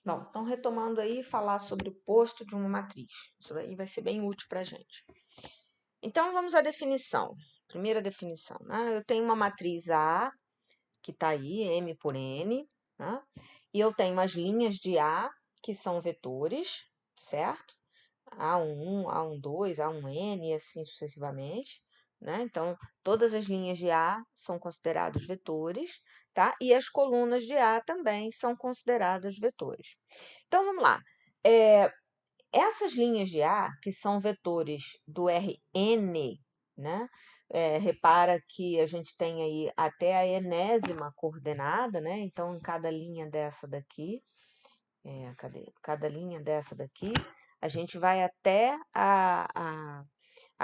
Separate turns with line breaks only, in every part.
Bom, então retomando aí, falar sobre o posto de uma matriz. Isso aí vai ser bem útil para a gente. Então, vamos à definição. Primeira definição, né? Eu tenho uma matriz A, que está aí, M por N, né? E eu tenho as linhas de A, que são vetores, certo? A1, A12, A1N e assim sucessivamente, né? Então, todas as linhas de A são consideradas vetores, tá? E as colunas de A também são consideradas vetores. Então, vamos lá. Essas linhas de A, que são vetores do Rn, né? Repara que a gente tem aí até a enésima coordenada, né? Então, em cada linha dessa daqui, cadê? Cada linha dessa daqui, a gente vai até a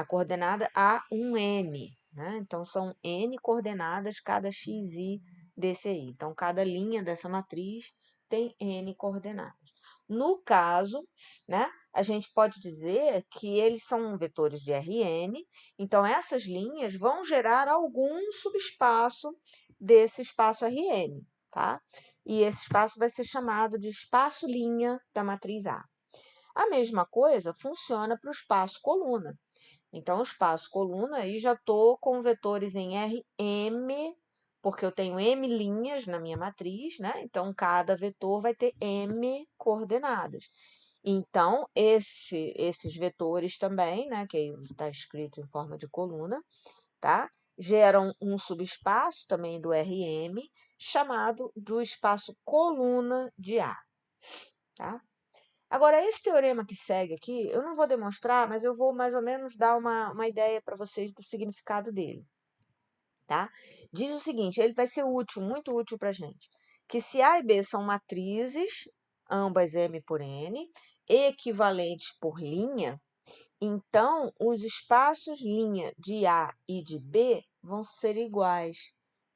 coordenada A1N, né? Então, são N coordenadas cada xi desse aí. Então, cada linha dessa matriz tem N coordenadas. No caso, né, a gente pode dizer que eles são vetores de Rn, então essas linhas vão gerar algum subespaço desse espaço Rn, tá? E esse espaço vai ser chamado de espaço-linha da matriz A. A mesma coisa funciona para o espaço coluna. Então, o espaço coluna, aí já estou com vetores em Rm, porque eu tenho M linhas na minha matriz, né? Então, cada vetor vai ter M coordenadas. Então, esses vetores também, né? Que aí está escrito em forma de coluna, tá? Geram um subespaço também do Rm, chamado do espaço coluna de A, tá? Agora, esse teorema que segue aqui, eu não vou demonstrar, mas eu vou mais ou menos dar uma ideia para vocês do significado dele, tá? Diz o seguinte, ele vai ser útil, muito útil para a gente, que se A e B são matrizes, ambas M por N, equivalentes por linha, então os espaços linha de A e de B vão ser iguais,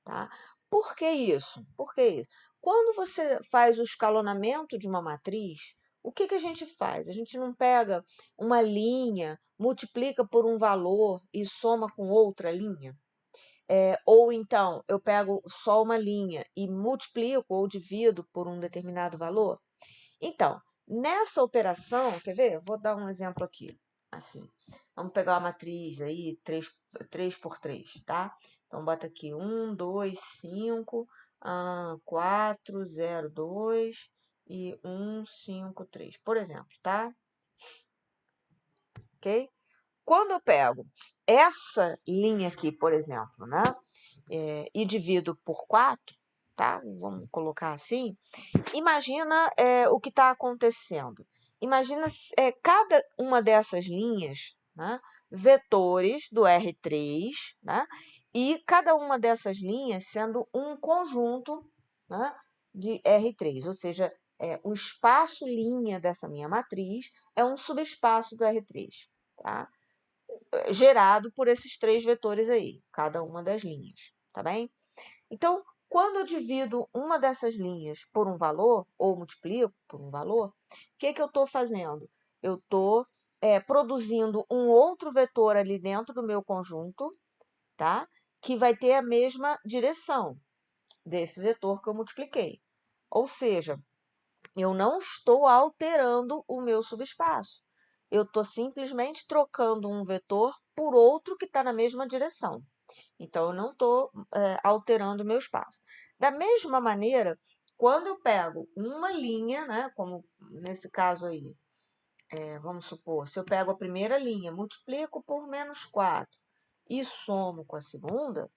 tá? Por que isso? Por que isso? Quando você faz o escalonamento de uma matriz, o que a gente faz? A gente não pega uma linha, multiplica por um valor e soma com outra linha? Ou então, eu pego só uma linha e multiplico ou divido por um determinado valor? Então, nessa operação, quer ver? Vou dar um exemplo aqui, assim. Vamos pegar uma matriz aí, 3 por 3, tá? Então, bota aqui 1, 2, 5, 4, 0, 2 e 1, 5, 3, por exemplo, tá? Ok? Quando eu pego essa linha aqui, por exemplo, né? E divido por 4, tá? Vamos colocar assim. Imagina o que está acontecendo. Imagina cada uma dessas linhas, né, vetores do R3, né, e cada uma dessas linhas sendo um conjunto, né, de R3, ou seja, o espaço linha dessa minha matriz é um subespaço do R3, tá? Gerado por esses três vetores aí, cada uma das linhas, tá bem? Então, quando eu divido uma dessas linhas por um valor, ou multiplico por um valor, o que eu estou fazendo? Eu estou produzindo um outro vetor ali dentro do meu conjunto, tá? Que vai ter a mesma direção desse vetor que eu multipliquei. Ou seja, eu não estou alterando o meu subespaço. Eu estou simplesmente trocando um vetor por outro que está na mesma direção. Então, eu não estou alterando o meu espaço. Da mesma maneira, quando eu pego uma linha, né, como nesse caso aí, vamos supor, se eu pego a primeira linha, multiplico por menos 4 e somo com a segunda,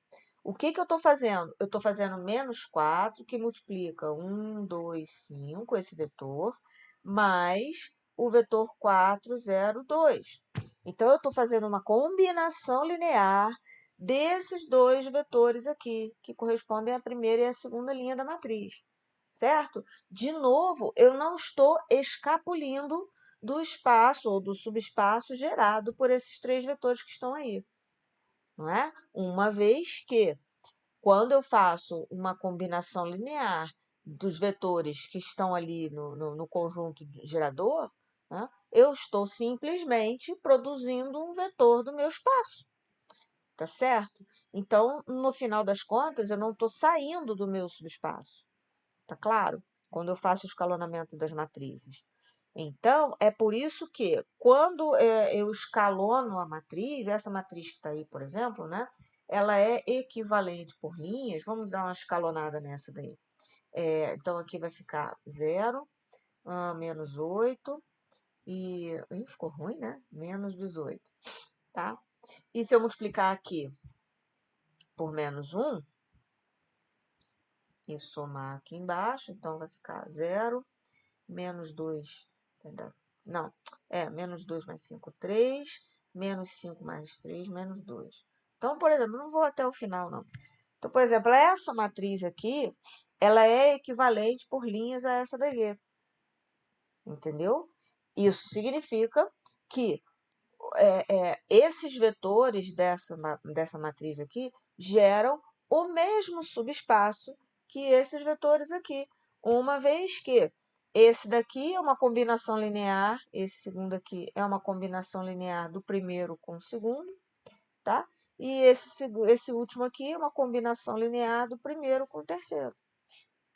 o que eu estou fazendo? Eu estou fazendo menos 4, que multiplica 1, 2, 5, esse vetor, mais o vetor 4, 0, 2. Então, eu estou fazendo uma combinação linear desses dois vetores aqui, que correspondem à primeira e à segunda linha da matriz, certo? De novo, eu não estou escapulindo do espaço ou do subespaço gerado por esses três vetores que estão aí, não é? Uma vez que, quando eu faço uma combinação linear dos vetores que estão ali no conjunto gerador, né, eu estou simplesmente produzindo um vetor do meu espaço, tá certo? Então, no final das contas, eu não estou saindo do meu subespaço, tá claro? quando eu faço o escalonamento das matrizes. Então, é por isso que, quando eu escalono a matriz, essa matriz que está aí, por exemplo, né, ela é equivalente por linhas. Vamos dar uma escalonada nessa daí. Então, aqui vai ficar 0, menos 8, e... Ih, ficou ruim, né? Menos 18, tá? E se eu multiplicar aqui por menos 1, e somar aqui embaixo, então vai ficar 0, menos 2, não, menos 2 mais 5, 3, menos 5 mais 3, menos 2. Então, por exemplo, não vou até o final, não. Então, por exemplo, essa matriz aqui, ela é equivalente por linhas a essa daqui. Entendeu? Isso significa que esses vetores dessa matriz aqui geram o mesmo subespaço que esses vetores aqui, uma vez que esse daqui é uma combinação linear, esse segundo aqui é uma combinação linear do primeiro com o segundo, tá? E esse último aqui é uma combinação linear do primeiro com o terceiro.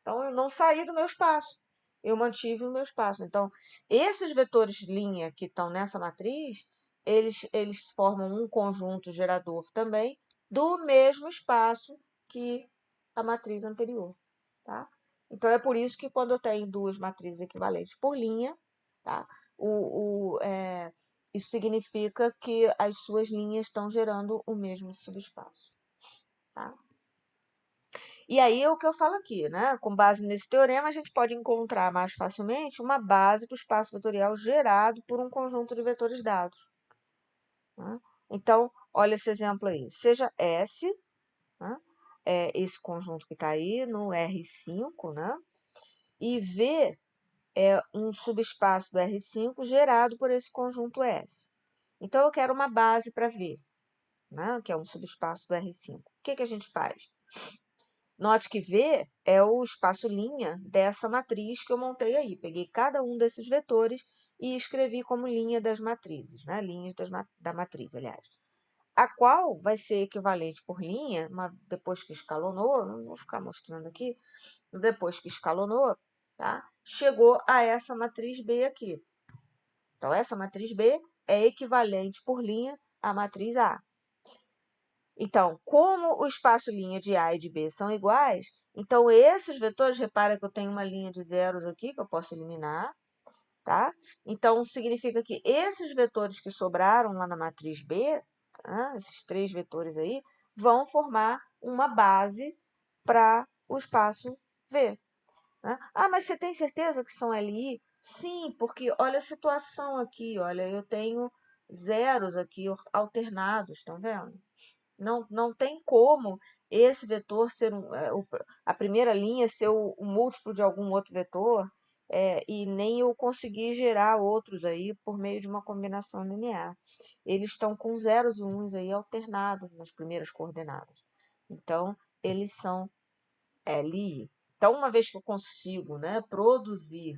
Então, eu não saí do meu espaço, eu mantive o meu espaço. Então, esses vetores linha que estão nessa matriz, eles formam um conjunto gerador também do mesmo espaço que a matriz anterior, tá? Então, é por isso que quando eu tenho duas matrizes equivalentes por linha, tá? Isso significa que as suas linhas estão gerando o mesmo subespaço, tá? E aí é o que eu falo aqui, né? Com base nesse teorema, a gente pode encontrar mais facilmente uma base para o espaço vetorial gerado por um conjunto de vetores dados. Né? Então, olha esse exemplo aí. Seja S, né? Esse conjunto que está aí no R5, né? E V é um subespaço do R5 gerado por esse conjunto S. Então, eu quero uma base para V, né? Que é um subespaço do R5. O que a gente faz? Note que V é o espaço linha dessa matriz que eu montei aí. Peguei cada um desses vetores e escrevi como linha das matrizes, né? Linhas da matriz, aliás. A qual vai ser equivalente por linha, depois que escalonou, não vou ficar mostrando aqui, depois que escalonou, tá? Chegou a essa matriz B aqui. Então, essa matriz B é equivalente por linha à matriz A. Então, como o espaço linha de A e de B são iguais, então esses vetores, repara que eu tenho uma linha de zeros aqui que eu posso eliminar, tá? Então, significa que esses vetores que sobraram lá na matriz B, tá? Esses três vetores aí, vão formar uma base para o espaço V. Né? Ah, mas você tem certeza que são LI? Sim, porque olha a situação aqui, olha, eu tenho zeros aqui alternados, estão vendo? Não tem como esse vetor ser a primeira linha ser o múltiplo de algum outro vetor, e nem eu conseguir gerar outros aí por meio de uma combinação linear. Eles estão com zeros e uns aí alternados nas primeiras coordenadas. Então, eles são LI. Então, uma vez que eu consigo, né, produzir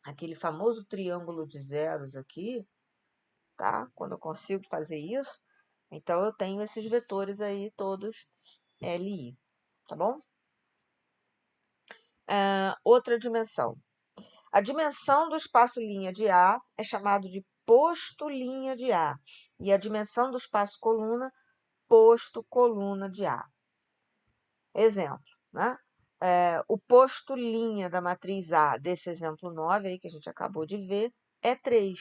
aquele famoso triângulo de zeros aqui, tá? Quando eu consigo fazer isso, então eu tenho esses vetores aí todos LI, tá bom? Outra dimensão. A dimensão do espaço linha de A é chamado de posto linha de A. E a dimensão do espaço coluna, posto coluna de A. Exemplo, né? O posto linha da matriz A, desse exemplo 9 aí que a gente acabou de ver, é 3,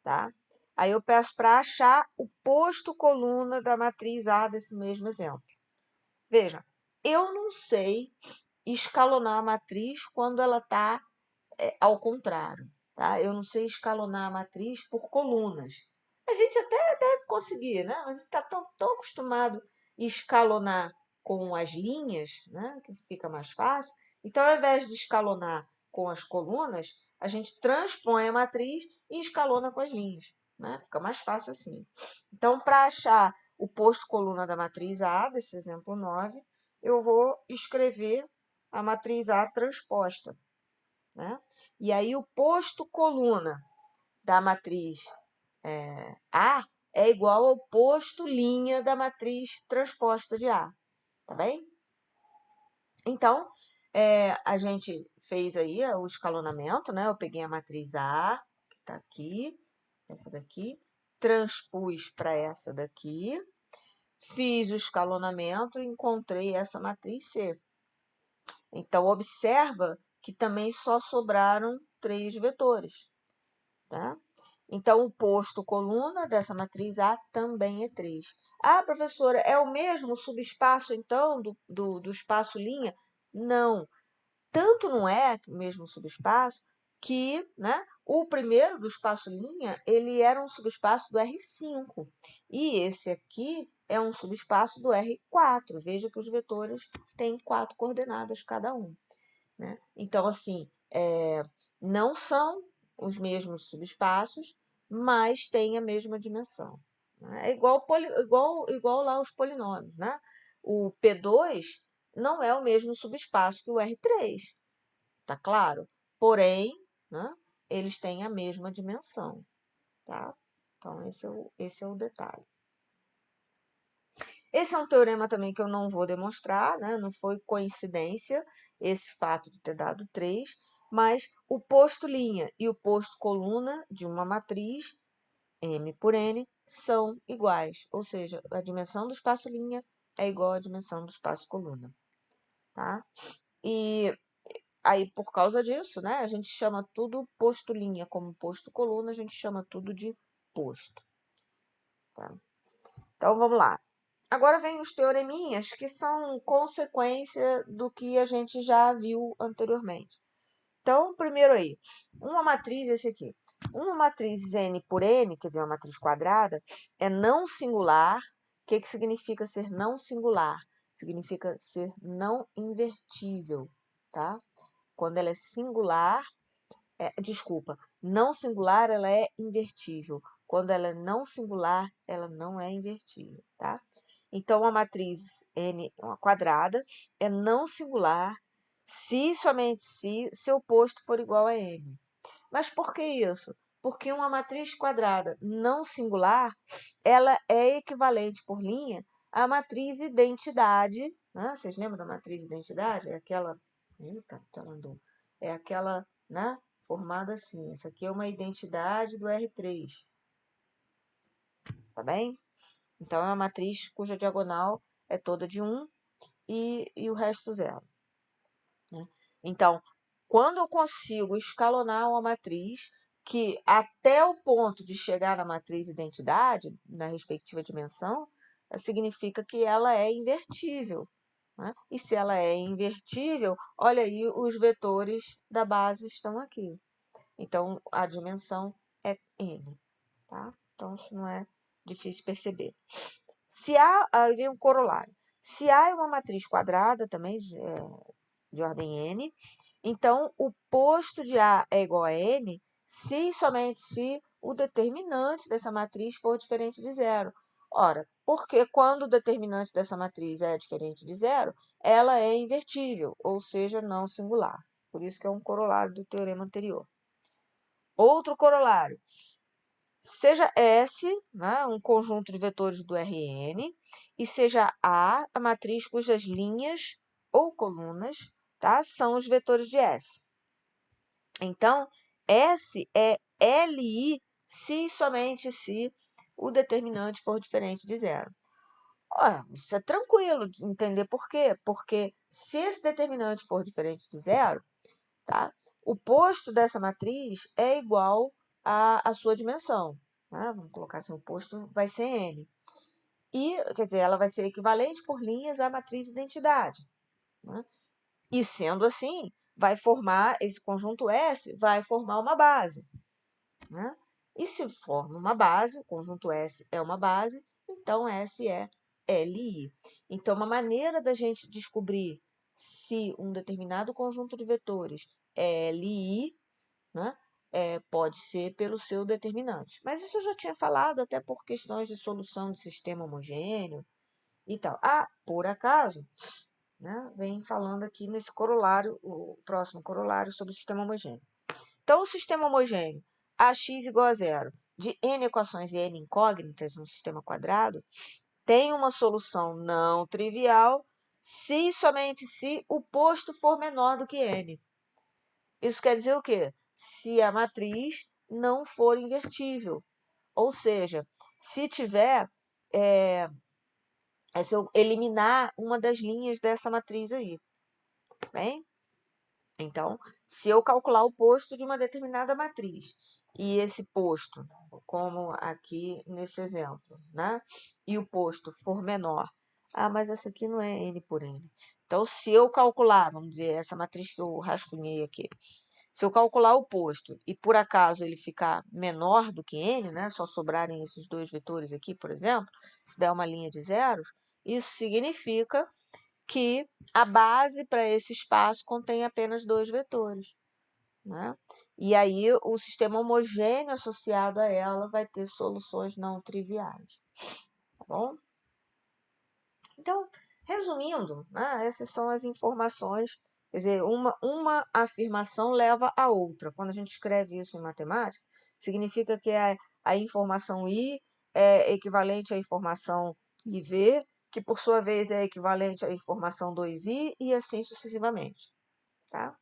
tá? Aí eu peço para achar o posto coluna da matriz A desse mesmo exemplo. Veja, eu não sei escalonar a matriz quando ela está ao contrário, tá? Eu não sei escalonar a matriz por colunas. A gente até deve conseguir, né? Mas está tão acostumado a escalonar com as linhas, né? Que fica mais fácil. Então, ao invés de escalonar com as colunas, a gente transpõe a matriz e escalona com as linhas, né? Fica mais fácil assim. Então, para achar o posto coluna da matriz A, desse exemplo 9, eu vou escrever a matriz A transposta, né? E aí o posto coluna da matriz A é igual ao posto linha da matriz transposta de A, tá bem? Então, A gente fez aí o escalonamento, né? Eu peguei a matriz A, que está aqui, essa daqui, transpus para essa daqui, fiz o escalonamento e encontrei essa matriz C. Então, observa que também só sobraram 3 vetores, tá? Então, o posto coluna dessa matriz A também é 3. Ah, professora, é o mesmo subespaço, então, do espaço linha? Não. Tanto não é o mesmo subespaço que, né, o primeiro do espaço linha, ele era um subespaço do R5. E esse aqui é um subespaço do R4. Veja que os vetores têm 4 coordenadas cada um, né? Então, assim, não são os mesmos subespaços, mas têm a mesma dimensão, né? É igual lá os polinômios, né? O P2 não é o mesmo subespaço que o R3, tá claro? Porém, né, eles têm a mesma dimensão, tá? Então, esse é o detalhe. Esse é um teorema também que eu não vou demonstrar, né? Não foi coincidência esse fato de ter dado 3, mas o posto linha e o posto coluna de uma matriz, M por N, são iguais, ou seja, a dimensão do espaço linha é igual à dimensão do espaço coluna, tá? E aí, por causa disso, né, a gente chama tudo posto linha como posto coluna, a gente chama tudo de posto, tá? Então, vamos lá. Agora vem os teoreminhas, que são consequência do que a gente já viu anteriormente. Então, primeiro aí, uma matriz, esse aqui. Uma matriz N por N, quer dizer, uma matriz quadrada, é não singular. O que significa ser não singular? Significa ser não invertível, tá? Quando ela é singular, não singular, ela é invertível. Quando ela é não singular, ela não é invertível, tá? Então, a matriz N quadrada é não singular se somente se seu posto for igual a N. Mas por que isso? Porque uma matriz quadrada não singular, ela é equivalente por linha à matriz identidade, né? Vocês lembram da matriz identidade? É aquela... Eita, ela andou. É aquela, né, formada assim. Essa aqui é uma identidade do R3. Tá bem? Então, é uma matriz cuja diagonal é toda de 1 e o resto 0. Né? Então, quando eu consigo escalonar uma matriz que até o ponto de chegar na matriz identidade, na respectiva dimensão, significa que ela é invertível. Né? E se ela é invertível, olha aí, os vetores da base estão aqui. Então, a dimensão é n. Tá? Então, isso não é difícil perceber. Se há, aí vem um corolário. Se há uma matriz quadrada também, de ordem n, então o posto de A é igual a n se e somente se o determinante dessa matriz for diferente de zero. Ora, porque quando o determinante dessa matriz é diferente de zero, ela é invertível, ou seja, não singular. Por isso que é um corolário do teorema anterior. Outro corolário. Seja S, né, um conjunto de vetores do Rn, e seja A, a matriz cujas linhas ou colunas, tá, são os vetores de S. Então, S é Li se e somente se o determinante for diferente de zero. Olha, isso é tranquilo de entender por quê? Porque se esse determinante for diferente de zero, tá, o posto dessa matriz é igual à sua dimensão. Né? Vamos colocar assim, o posto vai ser N. E, quer dizer, ela vai ser equivalente por linhas à matriz identidade. Né? E sendo assim, vai formar, esse conjunto S vai formar uma base. Né? E se forma uma base, o conjunto S é uma base, então S é Li. Então, uma maneira da gente descobrir se um determinado conjunto de vetores é Li, né, pode ser pelo seu determinante. Mas isso eu já tinha falado até por questões de solução de sistema homogêneo e tal. Ah, por acaso, né, vem falando aqui nesse corolário, o próximo corolário sobre o sistema homogêneo. Então, o sistema homogêneo AX igual a zero de n equações e n incógnitas no sistema quadrado tem uma solução não trivial se e somente se o posto for menor do que N. Isso quer dizer o quê? Se a matriz não for invertível. Ou seja, se tiver, se eu eliminar uma das linhas dessa matriz aí. Bem? Então, se eu calcular o posto de uma determinada matriz, e esse posto, como aqui nesse exemplo, né? E o posto for menor, mas essa aqui não é N por N. Então, se eu calcular, vamos dizer, essa matriz que eu rascunhei aqui, se eu calcular o posto e por acaso ele ficar menor do que N, né? Só sobrarem esses dois vetores aqui, por exemplo, se der uma linha de zeros, isso significa que a base para esse espaço contém apenas dois vetores, né? E aí o sistema homogêneo associado a ela vai ter soluções não triviais, tá bom? Então, resumindo, né, essas são as informações, quer dizer, uma afirmação leva a outra. Quando a gente escreve isso em matemática, significa que a informação I é equivalente à informação IV, que por sua vez é equivalente à informação 2i e assim sucessivamente, tá?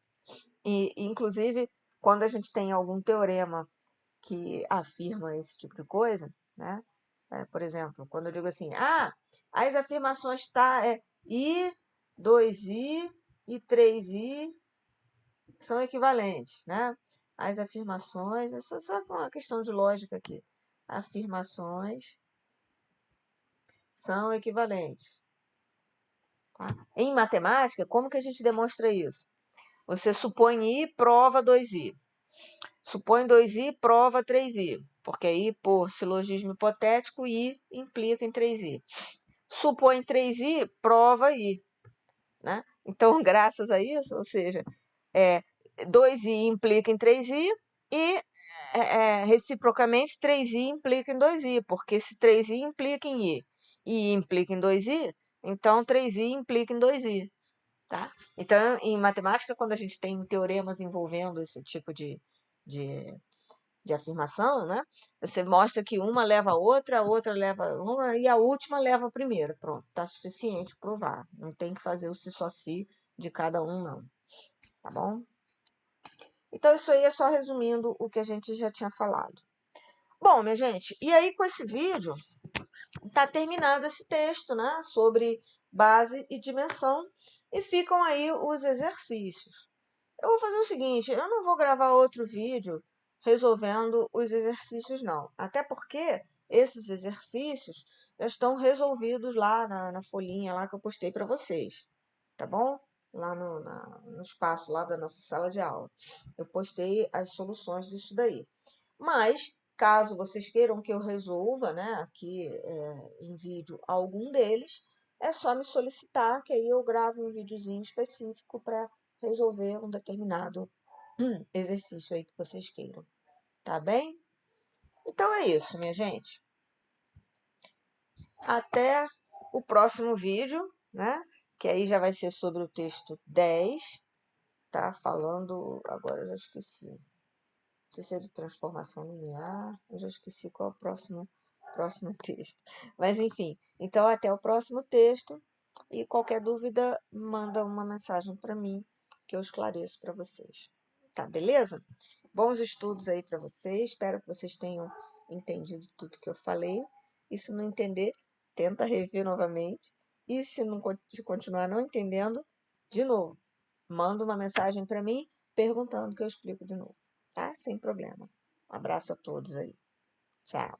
E, inclusive, quando a gente tem algum teorema que afirma esse tipo de coisa, né? Por exemplo, quando eu digo assim, as afirmações I, 2i e 3i são equivalentes, né? As afirmações, isso é só uma questão de lógica aqui. Afirmações são equivalentes. Tá? Em matemática, como que a gente demonstra isso? Você supõe I, prova 2i. Supõe 2i, prova 3i. Porque aí, por silogismo hipotético, I implica em 3i. Supõe 3i, prova I. Né? Então, graças a isso, ou seja, 2i implica em 3i e, reciprocamente, 3i implica em 2i, porque se 3i implica em I implica em 2i, então 3i implica em 2i. Tá? Então, em matemática, quando a gente tem teoremas envolvendo esse tipo de afirmação, né? Você mostra que uma leva a outra leva uma e a última leva a primeira. Pronto, tá suficiente provar. Não tem que fazer o se só si de cada um, não. Tá bom? Então, isso aí é só resumindo o que a gente já tinha falado. Bom, minha gente, e aí com esse vídeo tá terminado esse texto, né? Sobre base e dimensão. E ficam aí os exercícios. Eu vou fazer o seguinte, eu não vou gravar outro vídeo resolvendo os exercícios, não. Até porque esses exercícios já estão resolvidos lá na folhinha lá que eu postei para vocês, tá bom? Lá no espaço lá da nossa sala de aula. Eu postei as soluções disso daí. Mas, caso vocês queiram que eu resolva, né, aqui em vídeo algum deles, é só me solicitar que aí eu gravo um videozinho específico para resolver um determinado exercício aí que vocês queiram, tá bem? Então é isso, minha gente. Até o próximo vídeo, né? Que aí já vai ser sobre o texto 10, tá? Falando, agora eu já esqueci. Não sei se é de transformação linear, eu já esqueci qual é o próximo texto. Mas enfim, então até o próximo texto e qualquer dúvida, manda uma mensagem para mim que eu esclareço para vocês. Tá, beleza? Bons estudos aí para vocês. Espero que vocês tenham entendido tudo que eu falei. E se não entender, tenta rever novamente. E se não se continuar não entendendo, de novo, manda uma mensagem para mim perguntando que eu explico de novo, tá? Sem problema. Um abraço a todos aí. Tchau.